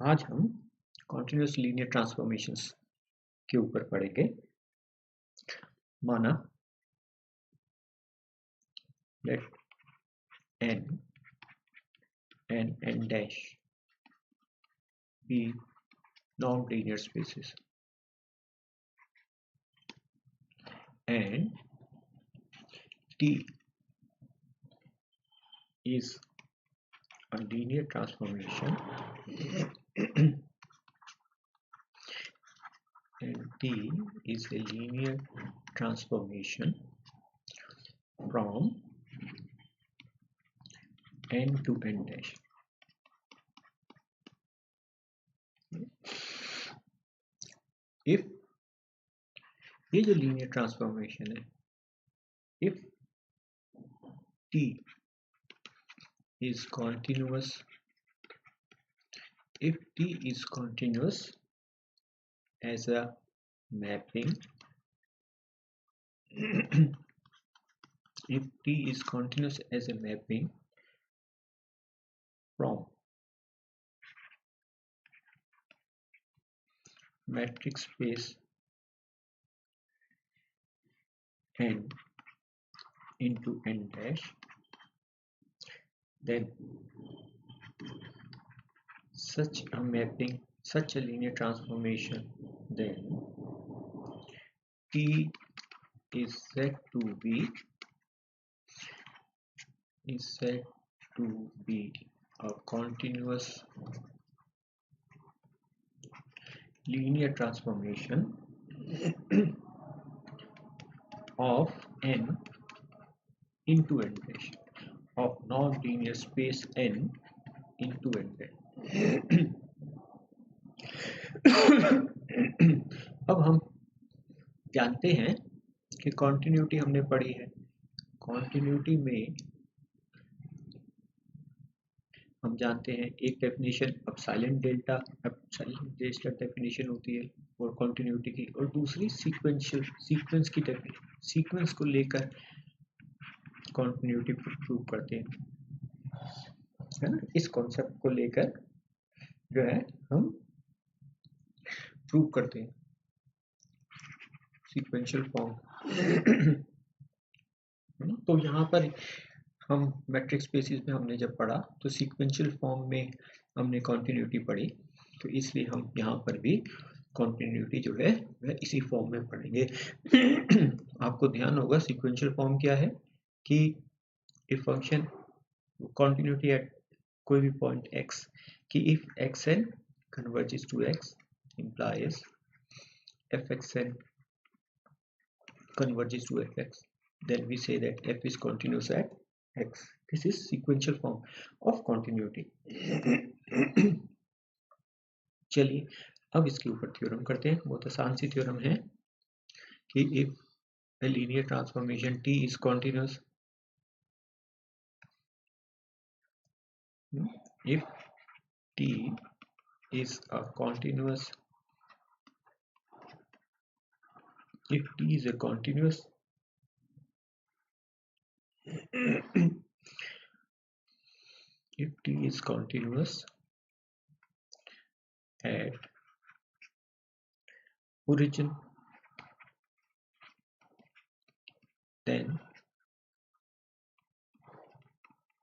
आज हम continuous linear transformations के ऊपर पढ़ेंगे। माना late n and n dash be non-linear spaces and T is a linear transformation and T is a linear transformation from n to n dash. If ये जो linear transformation है, if T is continuous, if T is continuous as a mapping if T is continuous as a mapping from metric space n into n dash, then such a mapping, such a linear transformation, then T is said to be a continuous linear transformation of n into n dash, of non-linear space n into n dash. अब हम जानते हैं कि continuity हमने पढ़ी है। Continuity में हम जानते हैं एक डेफिनेशन एप्सिलॉन डेल्टा डेफिनेशन होती है और कॉन्टिन्यूटी की, और दूसरी सीक्वेंस की सीक्वेंस को लेकर कॉन्टिन्यूटी प्रूव करते हैं, है ना। इस कॉन्सेप्ट को लेकर जो है हम प्रूव करते हैं सीक्वेंशियल फॉर्म। तो यहाँ पर हम मैट्रिक्स स्पेसिस में हमने जब पढ़ा तो सीक्वेंशियल फॉर्म में हमने कॉन्टिन्यूटी पढ़ी, तो इसलिए हम यहाँ पर भी कॉन्टिन्यूटी जो है वह इसी फॉर्म में पढ़ेंगे। आपको ध्यान होगा सीक्वेंशियल फॉर्म क्या है कि इफ फंक्शन कॉन्टिन्यूटी एट कोई भी पॉइंट x, कि if xn converges to x implies fxn converges to fx, then we say that f is continuous at x. This is sequential form of continuity. चलिए अब इसके ऊपर theorem करते हैं। बहुत आसान सी थ्योरम है कि if a linear transformation T is continuous, if T is a continuous, if T is a continuous if T is continuous at origin, then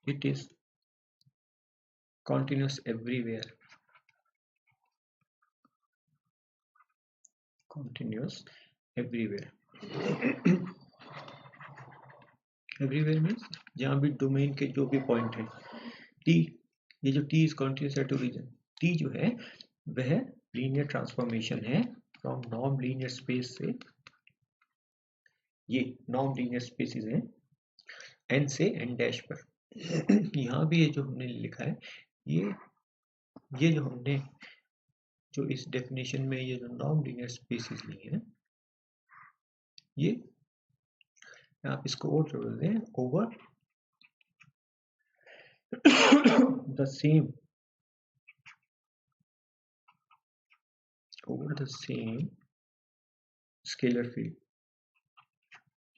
it is continuous everywhere. Continuous everywhere. Everywhere means जहाँ भी domain के जो भी point है, T, ये जो T is continuous at origin, T जो है वह लीनियर ट्रांसफॉर्मेशन है फ्रॉम नॉन लीनियर स्पेस से, ये नॉन लीनियर स्पेसिस हैं n से n डैश पर। यहाँ भी ये जो हमने लिखा है, ये जो हमने जो इस डेफिनेशन में ये जो नॉन लीनियर स्पेसिस ली है, ये आप इसको और जोड़ दें over the same scalar field,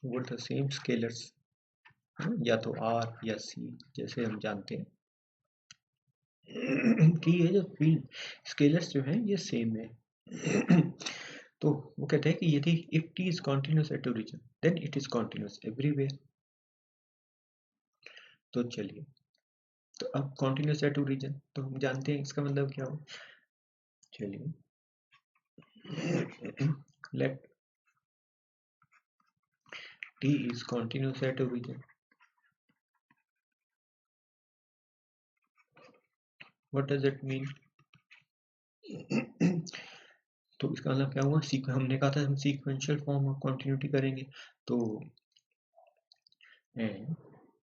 over the same scalars, या तो R या C जैसे हम जानते हैं। कि ये जो फील्ड स्केलर्स जो हैं ये सेम है। तो वो कहते हैं कि यदि if T is continuous at origin then it is continuous everywhere. तो चलिए, तो अब कॉन्टिन्यूस एट ओरिजिन तो हम जानते हैं इसका मतलब क्या हो। चलिए, let t is continuous at origin. What does it mean? तो इसका मतलब क्या हुआ, हमने कहा था हम सीक्वेंशियल फॉर्म ऑफ कंटिन्यूटी करेंगे। तो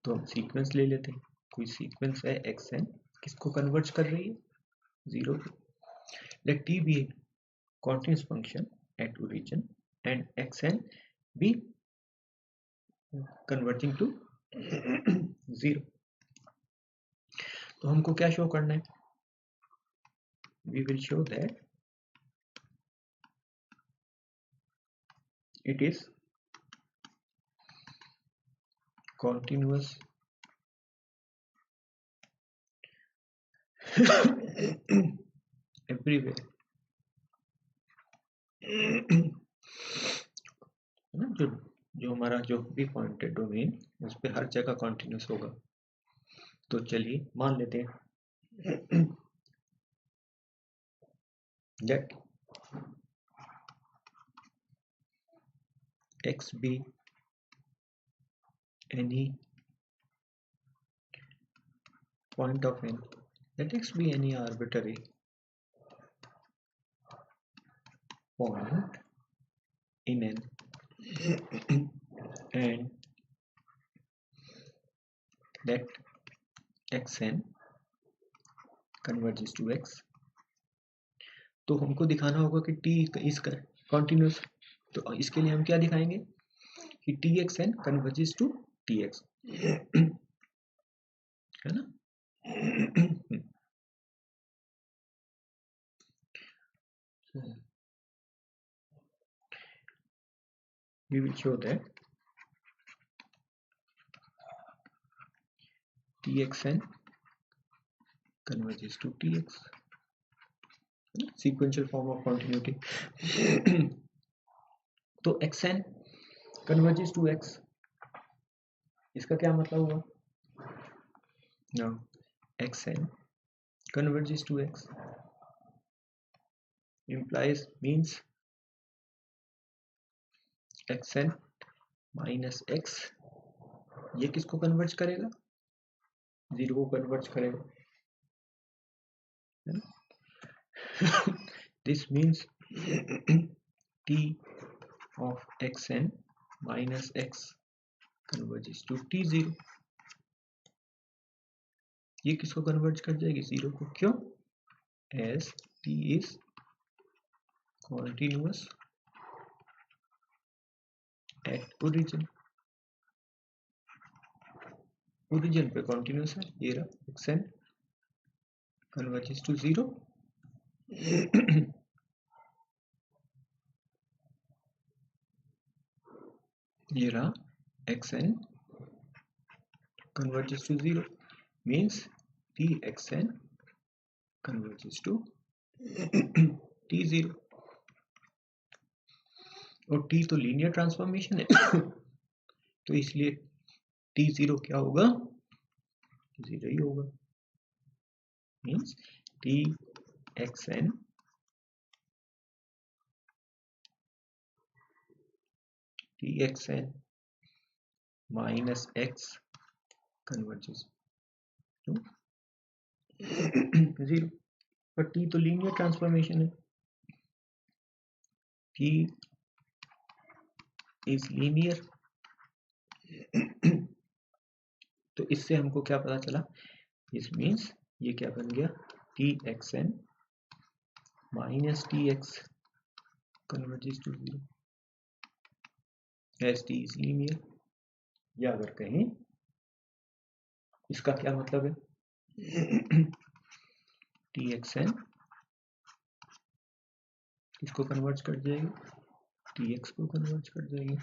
तो हम सीक्वेंस ले लेते हैं। कोई सीक्वेंस है xn, किसको कन्वर्ज कर रही है, जीरो को। Let t be continuous function at origin and xn be converging to zero। तो हमको क्या शो करना है, we will show that it is continuous everywhere। ना जो जो हमारा जो भी पॉइंट है डोमेन, उस पे हर जगह कॉन्टिन्यूस होगा। तो चलिए मान लेते हैं that x be any point of n, let x be any arbitrary point in n and let xn converges to x। तो हमको दिखाना होगा कि t इसका कॉन्टिन्यूस। तो इसके लिए हम क्या दिखाएंगे कि txn कन्वर्जेस टू tx, है ना। we will show that txn converges to tx, sequential form of continuity। तो xn converges to x, इसका क्या मतलब हुआ, now xn converges to x implies means xn minus x ये किसको कन्वर्ज करेगा, जीरो को कन्वर्ज करेगा, है ना। This means t of xn minus x converges to t0। ये किसको कन्वर्ज कर जाएगी, जीरो को। क्यों, as t is continuous at origin, origin पे कॉन्टिन्यूस है। ये रहा xn converges to जीरो। ये रहा xn converges to zero means txn converges to t0। और t तो लीनियर ट्रांसफॉर्मेशन है तो इसलिए t0 क्या होगा, जीरो ही होगा। Means txn minus x converges to zero. पर t तो लीनियर ट्रांसफॉर्मेशन है, t इज लीनियर। तो इससे हमको क्या पता चला, इस मीन्स ये क्या बन गया, txn minus tx converges to zero as t is linear। या अगर कहें इसका क्या मतलब है, txn इसको कन्वर्ज कर जाएगी, tx को कन्वर्ज कर जाएगी।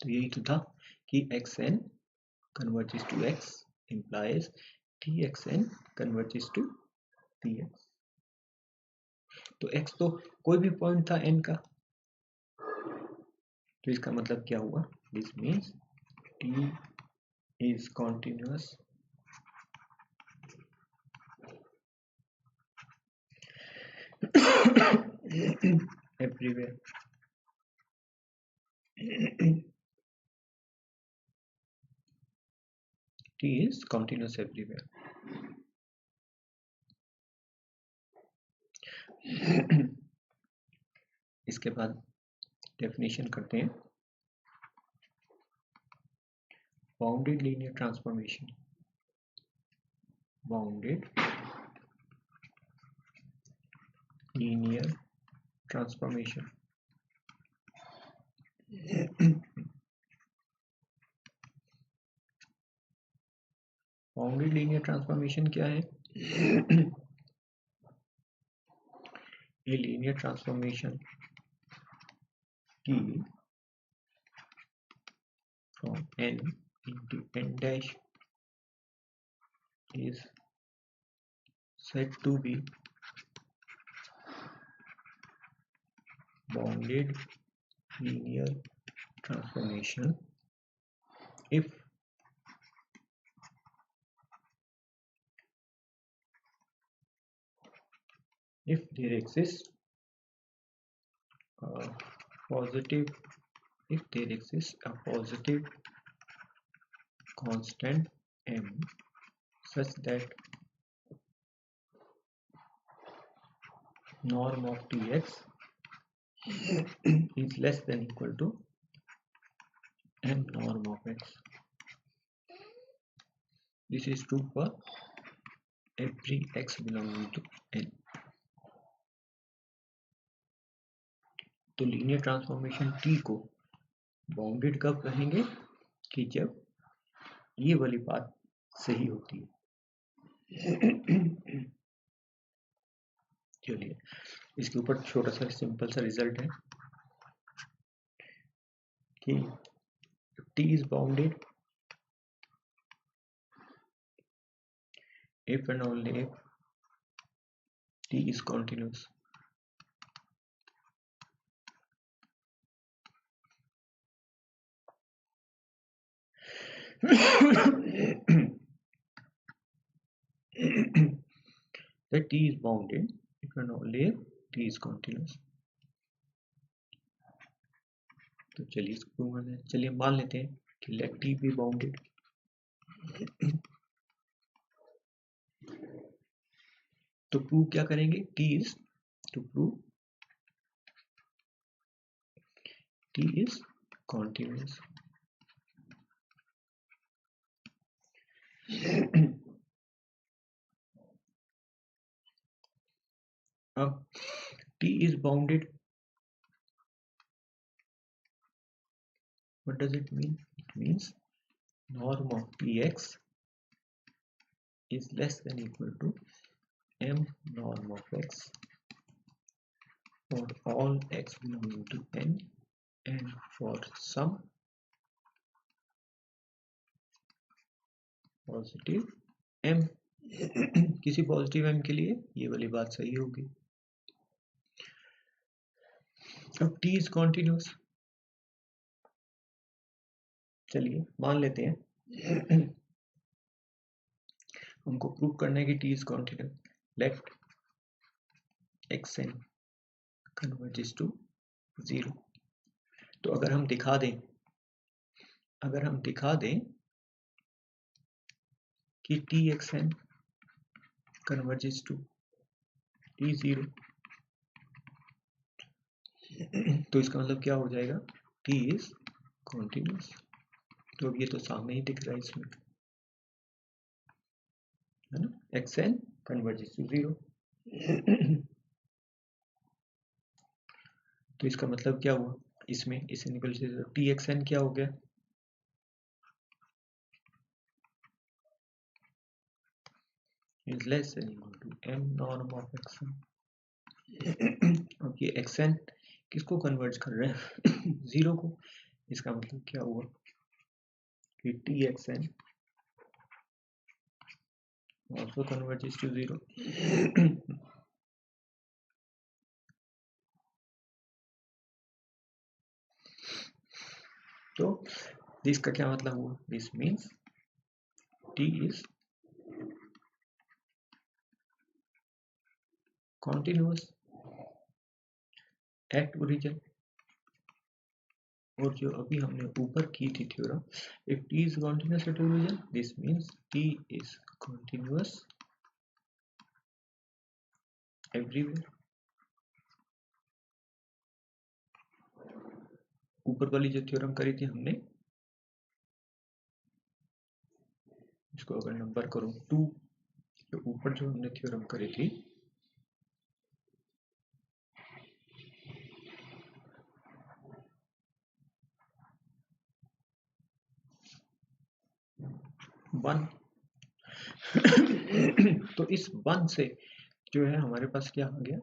तो यही तो था कि xn converges to x implies T X N converges to T X. तो x तो कोई भी पॉइंट था n का, तो इसका मतलब क्या हुआ, this means t is continuous everywhere. T is continuous everywhere. इसके बाद डेफिनेशन करते हैं, bounded linear transformation, bounded linear transformation bounded linear transformation क्या है? ये linear transformation T from n into n dash is said to be bounded linear transformation if there exists a positive constant m such that norm of Tx is less than equal to m norm of x. This is true for every x belonging to n. तो linear transformation T को bounded कब कहेंगे? कि जब ये वाली बात सही होती है। चलिए इसके ऊपर छोटा सा सिंपल सा रिजल्ट है कि T is bounded if and only if T is continuous. That T is bounded if and only if T is continuous. तो चलिए इसको चलिए मान लेते हैं कि let T be bounded. तो प्रूव क्या करेंगे? T is to prove T is continuous. अब T is bounded. What does it mean? It means norm of Tx is less than equal to m norm of x for all x belonging to n and for some positive m. किसी positive m के लिए ये वाली बात सही होगी। अब t is continuous, चलिए मान लेते हैं हमको प्रूव करना है कि t is continuous. Let xn converges to 0। तो अगर हम दिखा दें कि txn कन्वर्जेस टू t0, तो इसका मतलब क्या हो जाएगा? t is continuous. तो अब ये तो सामने ही दिख रहा है इसमें, है ना, xn कन्वर्जेस टू 0। तो इसका मतलब क्या हुआ? इसमें इसे निकल से txn क्या हो गया? is less than equal to m norm of xn. अब ये xn किसको कन्वर्ज कर रहे हैं? 0 को। इसका मतलब क्या हुआ कि txn also converges to 0. तो दिस का क्या मतलब हुआ? This means t is continuous at origin. और जो अभी हमने ऊपर की थी theorem, if t is continuous at origin, this means t is continuous everywhere. ऊपर वाली जो थ्योरम करी थी हमने, इसको अगर नंबर करूं 2, तो ऊपर जो हमने थ्योरम करी थी, वन तो इस वन से जो है हमारे पास क्या आ गया?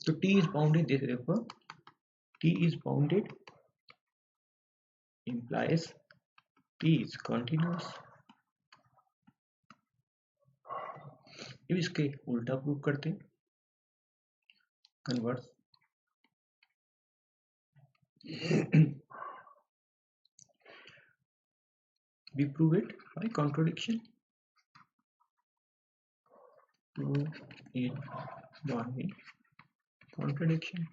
तो t is bounded, therefore t is bounded implies t is continuous. अब इसके उल्टा प्रूव करते हैं, converse. We prove it by contradiction. 2 in 1 in contradiction.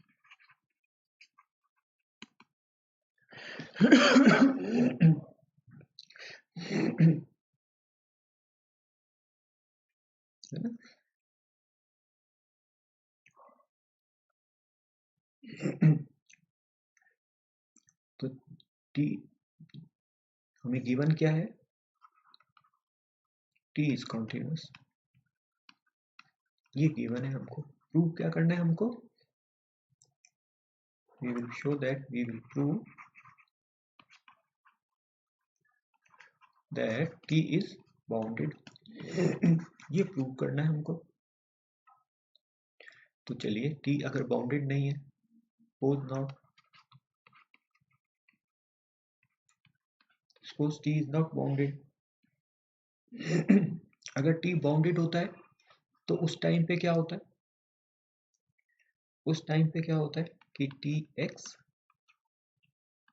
तो t हमें गिवन क्या है? t is continuous. ये गिवन है, हमको प्रूव क्या करना है? हमको we will show that, we will prove that t is bounded. ये प्रूव करना है हमको. तो चलिए, t अगर बाउंडेड नहीं है, suppose t is not bounded. अगर t बाउंडेड होता है तो उस टाइम पे क्या होता है? उस टाइम पे क्या होता है कि tx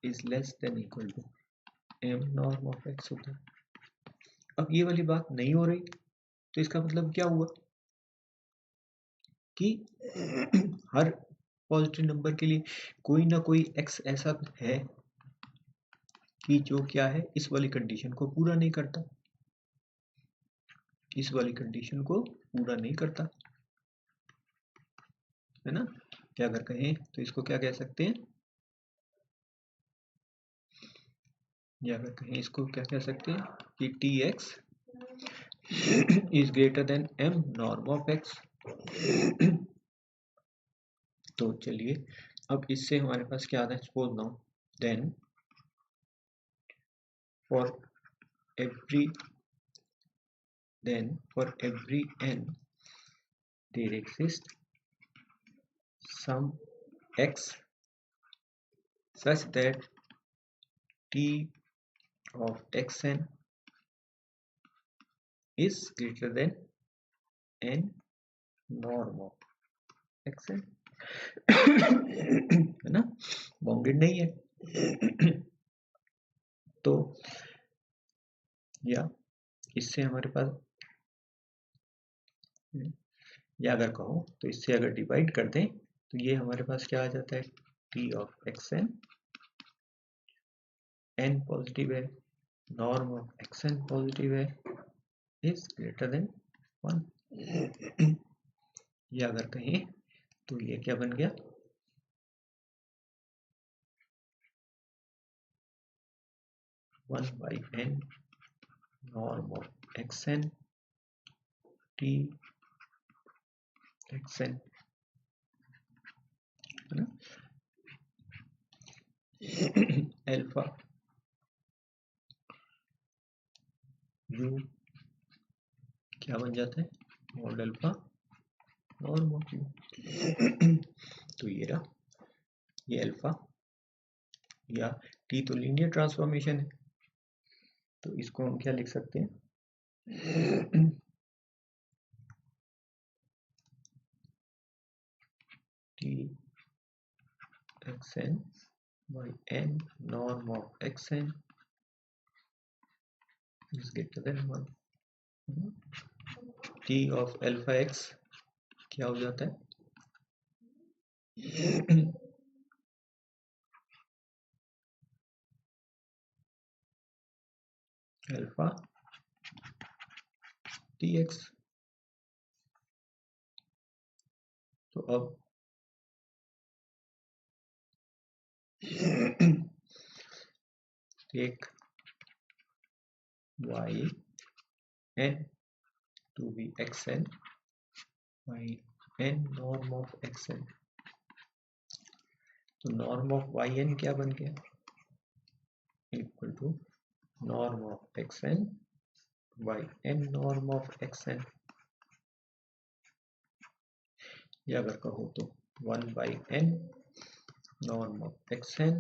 is less than equal to m norm of x होता है. अब ये वाली बात नहीं हो रही, तो इसका मतलब क्या हुआ कि हर पॉजिटिव नंबर के लिए कोई ना कोई x ऐसा है कि जो क्या है, इस वाली कंडीशन को पूरा नहीं करता. इस वाली कंडीशन को पूरा नहीं करता है ना. क्या अगर कहें तो इसको क्या कह सकते हैं, या अगर कहें इसको क्या कह सकते हैं कि tx is greater than m norm of x. तो चलिए, अब इससे हमारे पास क्या आता है? Suppose now then for every n there exists some x such that t of xn is greater than n norm of xn. है ना, बाउंडेड नहीं है. तो या इससे हमारे पास, या अगर कहो तो इससे अगर डिवाइड कर दें तो ये हमारे पास क्या आ जाता है? t of xn, n positive है, नॉर्म ऑफ xn पॉजिटिव है, इज ग्रेटर देन 1. या अगर कहें तो ये क्या बन गया? 1/n norm of xn t xn, है ना. अल्फा u क्या बन जाता है? Mod alpha norm of u. तो ये रहा, ये अल्फा, या टी तो लीनियर ट्रांसफॉर्मेशन है, तो इसको हम क्या लिख सकते हैं, T X N by N norm of X N is greater than 1. T of alpha X क्या हो जाता है, अल्फा टी एक्स। तो अब take y n to be xn by n norm of xn। तो norm of yn क्या बन गया, equal to norm of xn by n norm of xn, या अगर कहो तो 1 by n norm of xn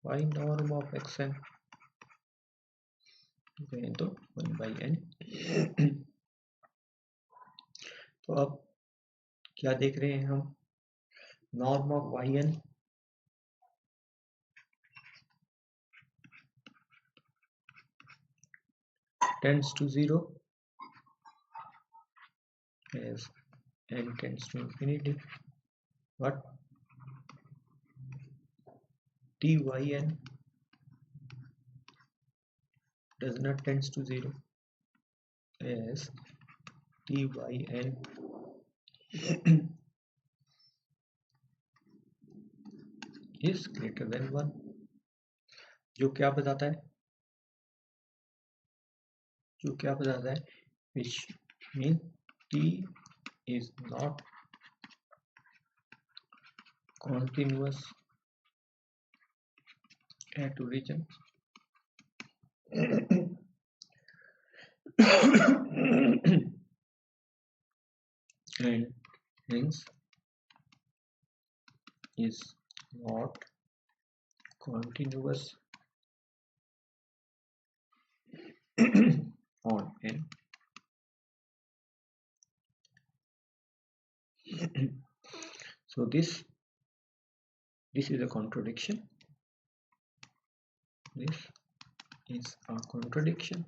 by norm of xn, तो 1 by n। तो अब क्या देख रहे हैं हम, norm of yn tends to 0 as n tends to infinity, but tyn does not tends to 0 as tyn is greater than 1, जो क्या बताता है, which means t is not continuous at origin and hence is not continuous on n। So this is a contradiction, this is a contradiction,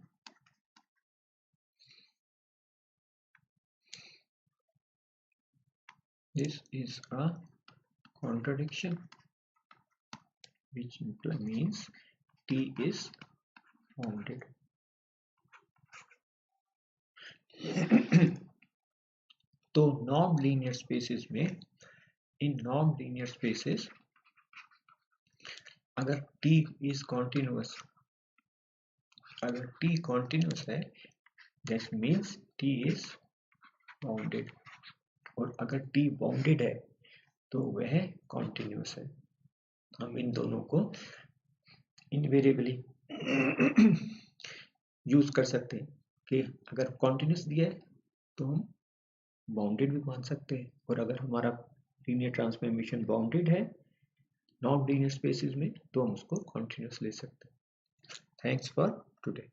this is a contradiction, which means t is bounded। तो non linear spaces में, in non linear spaces अगर t is continuous, अगर t continuous है that means t is bounded, और अगर t bounded है तो वह continuous है। हम इन दोनों को इनवेरिएबली यूज कर सकते हैं कि अगर continuous दिया है तो हम बाउंडेड भी मान सकते हैं, और अगर हमारा लीनियर ट्रांसफॉर्मेशन बाउंडेड है नॉन लीनियर स्पेसेस में तो हम उसको कॉन्टिन्यूस ले सकते हैं। Thanks for today.